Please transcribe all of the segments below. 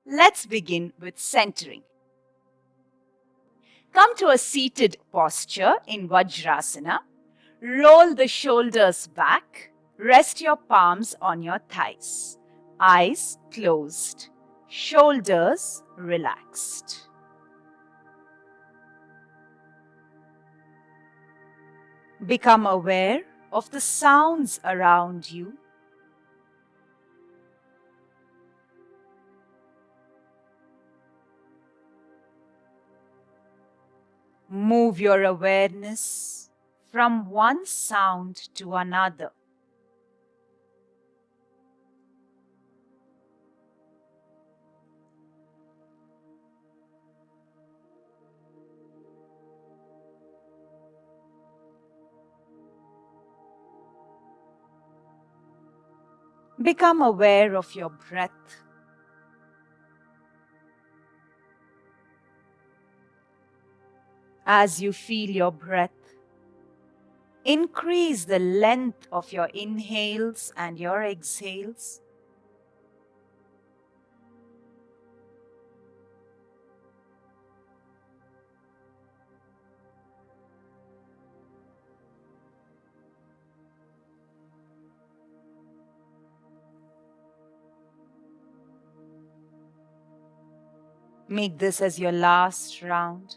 Let's begin with centering. Come to a seated posture in Vajrasana. Roll the shoulders back. Rest your palms on your thighs. Eyes closed. Shoulders relaxed. Become aware of the sounds around you. Move your awareness from one sound to another. Become aware of your breath. As you feel your breath, increase the length of your inhales and your exhales. Make this as your last round.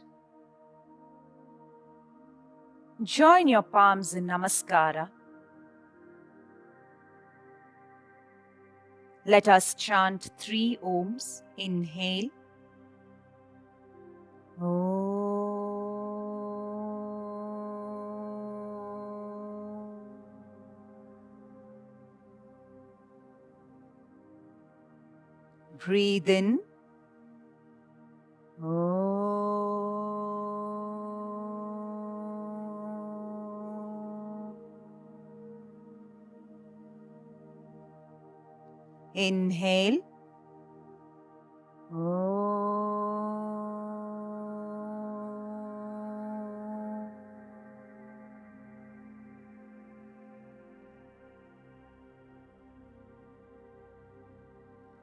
Join your palms in Namaskara. Let us chant 3 Oms. Inhale. Breathe in. Inhale.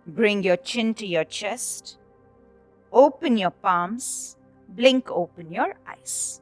Bring your chin to your chest. Open your palms. Blink open your eyes.